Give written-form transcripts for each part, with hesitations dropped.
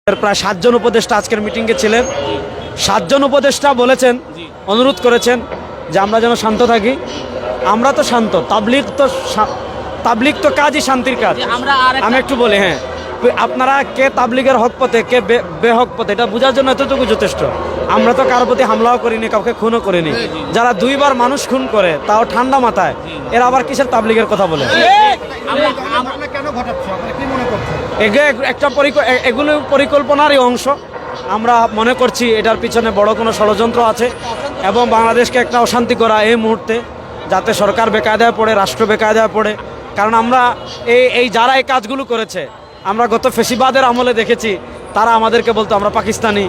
প্রায় 7 জন উপদেষ্টা আজকের মিটিংয়ে ছিলেন। 7 জন উপদেষ্টা বলেছেন, অনুরোধ করেছেন যে আমরা যেন শান্ত থাকি। আমরা তো শান্ত, তাবলিগ তো কাজই শান্তির কাজ। আমি একটু বলি, হ্যাঁ, আপনারা কে তাবলিগের হক পথে, কে বেহক পথে, এটা বোঝার জন্য এতটুকু যথেষ্ট। আমরা তো কারোর প্রতি হামলাও করিনি, কাউকে খুনও করিনি। যারা 2 বার মানুষ খুন করে, তাও ঠান্ডা মাথায়, এরা আবার কিসের তাবলিগের কথা বলে? এগুলো পরিকল্পনারই অংশ। আমরা মনে করছি এটার পিছনে বড় কোনো ষড়যন্ত্র আছে এবং বাংলাদেশকে একটা অশান্তি করা এই মুহূর্তে, যাতে সরকার বেকায়দায় পড়ে, রাষ্ট্র বেকায়দায় পড়ে। কারণ আমরা এই যারা এই কাজগুলো করেছে, আমরা গত ফেসিবাদের আমলে দেখেছি, তারা আমাদেরকে বলতো আমরা পাকিস্তানি,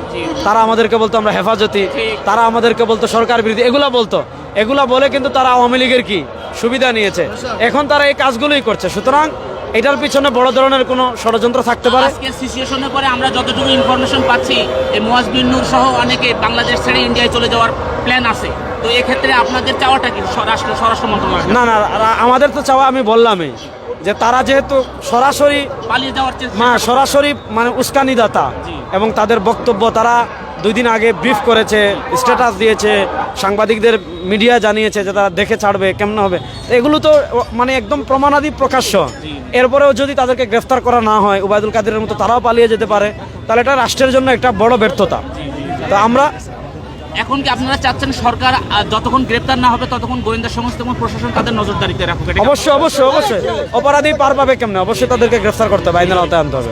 তারা আমাদেরকে বলতো আমরা হেফাজতি, তারা আমাদেরকে বলতো সরকার বিরোধী, এগুলা বলে কিন্তু তারা আওয়ামী লীগের কি সুবিধা নিয়েছে। এখন তারা এই কাজগুলোই করছে। সুতরাং এটার পিছনে বড় ধরনের কোনো ষড়যন্ত্র থাকতে পারে। আজকের সিচুয়েশনের পরে আমরা যতটুকু ইনফরমেশন পাচ্ছি, এই মুয়াজ বিন নূর সহ অনেকে বাংলাদেশ ছেড়ে ইন্ডিয়ায় চলে যাওয়ার প্ল্যান আছে। তো এক্ষেত্রে আপনাদের চাওয়াটা কি স্বরাষ্ট্র মন্ত্রণালয়? না, আমাদের তো চাওয়া, আমি বললামই যে তারা যেহেতু সরাসরি পালিয়ে যাওয়ার সরাসরি মানে উস্কানিদাতা, এবং তাদের বক্তব্য তারা 2 দিন আগে ব্রিফ করেছে, স্ট্যাটাস দিয়েছে, সাংবাদিকদের মিডিয়া জানিয়েছে যে তারা দেখে ছাড়বে, কেমন হবে। এগুলো তো মানে একদম প্রমাণাদি প্রকাশ্য। এরপরেও যদি তাদেরকে গ্রেফতার করা না হয়, ওবায়দুল কাদেরের মতো তারাও পালিয়ে যেতে পারে, তাহলে এটা রাষ্ট্রের জন্য একটা বড় ব্যর্থতা। তো আমরা এখন কি আপনারা চাচ্ছেন সরকার যতক্ষণ গ্রেপ্তার না হবে ততক্ষণ গোয়েন্দা সংস্থা এবং প্রশাসন তাদের নজরদারিতে রাখুক? অবশ্যই অপরাধী পার পাবে কেমনে? অবশ্যই তাদেরকে গ্রেফতার করতে হবে, আইনের আওতায় আনতে হবে।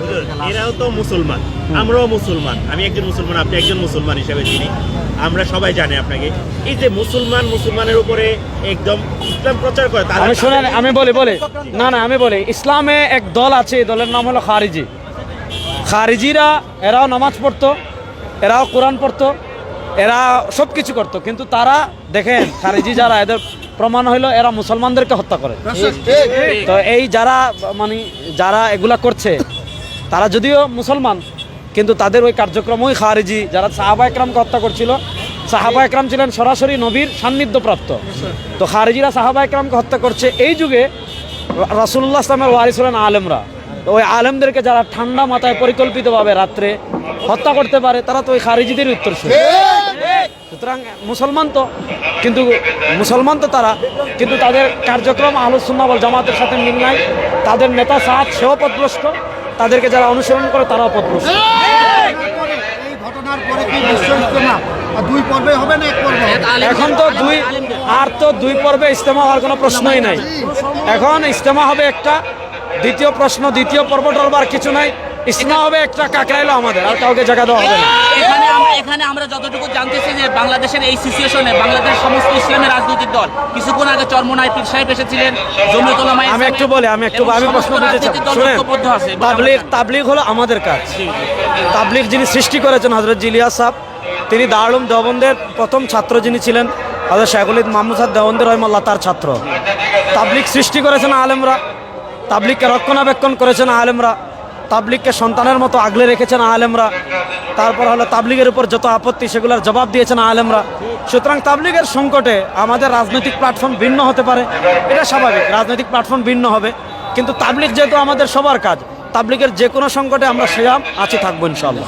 এরাও তো মুসলমান, আমরাও মুসলমান। আমি একজন মুসলমান, আপনি একজন মুসলমান হিসেবে চিনি, আমরা সবাই জানি আপনাকে। এই যে মুসলমানের উপরে একদম ইসলাম প্রচার করে, আমি বলি ইসলামে এক দল আছে, এই দলের নাম হলো খারিজিরা। এরাও নামাজ পড়তো, এরাও কোরআন পড়তো, এরা সব কিছু করতো, কিন্তু তারা দেখেন খারিজি যারা, এদের প্রমাণ হইলো এরা মুসলমানদেরকে হত্যা করে। তো এই যারা এগুলা করছে, তারা যদিও মুসলমান, কিন্তু তাদের ওই কার্যক্রমই খারিজি। যারা সাহাবা একরামকে হত্যা করছিল, সাহাবা একরাম ছিলেন সরাসরি নবীর সান্নিধ্যপ্রাপ্ত। তো খারিজিরা সাহাবা একরামকে হত্যা করছে। এই যুগে রাসূলুল্লাহ ইসলামের ওয়ারিস হলেন আলেমরা। তো ওই আলেমদেরকে যারা ঠান্ডা মাথায় পরিকল্পিতভাবে রাত্রে হত্যা করতে পারে, তারা তো ওই খারিজিদের উত্তরসূরি। সুতরাং মুসলমান তো তারা, কিন্তু তাদের কার্যক্রম আহলুস সুন্নাহ ওয়াল জামাতের সাথে মিল নাই। তাদের নেতা সাদ, সেও পথভ্রষ্ট, তাদেরকে যারা অনুসরণ করে তারাও পথভ্রষ্ট। এখন তো দুই পর্বে ইজতেমা হওয়ার কোনো প্রশ্নই নাই। এখন ইজতেমা হবে একটা, দ্বিতীয় পর্ব টলবার কিছু নাই। ইজতেমা হবে একটা, কাকরাইলো আমাদের, আর কাউকে জায়গা দেওয়া হবে না। এখানে আমরা যতটুকু জানতেছি যে বাংলাদেশের এই সিচুয়েশনে বাংলাদেশ সমস্ত ইসলামী রাজনৈতিক দল, কিছুক্ষণ আগে চরমোনাই পীর সাহেব এসেছিলেন, জমিয়ত উলামা আমি প্রশ্ন বুঝেছি। শুনেন, তাবলিগ হলো আমাদের কাজ। তাবলিগ যিনি সৃষ্টি করেছেন হযরত জিলিয়াস সাহেব, তিনি দারুল উলুম দেওবন্দের প্রথম ছাত্র যিনি ছিলেন, হযরত শাইখুল ইসলাম মাহমুদ সাহেব দেওবন্দি রাহিমাহুল্লাহ, তার ছাত্র। তাবলিগ সৃষ্টি করেছেন আলেমরা, তাবলিগকে রক্ষণাবেক্ষণ করেছেন আলেমরা, তাবলিগকে সন্তানের মতো আগলে রেখেছেন আলেমরা। তারপর হলো তাবলিগের উপর যত আপত্তি, সেগুলোর জবাব দিয়েছেন আলেমরা। সুতরাং তাবলিগের সংকটে আমাদের রাজনৈতিক প্ল্যাটফর্ম ভিন্ন হতে পারে, এটা স্বাভাবিক, রাজনৈতিক প্ল্যাটফর্ম ভিন্ন হবে। কিন্তু তাবলিগ যেহেতু আমাদের সবার কাজ, তাবলিগের যে কোনো সংকটে আমরা সেরাম আছি, থাকবো ইনশাআল্লাহ।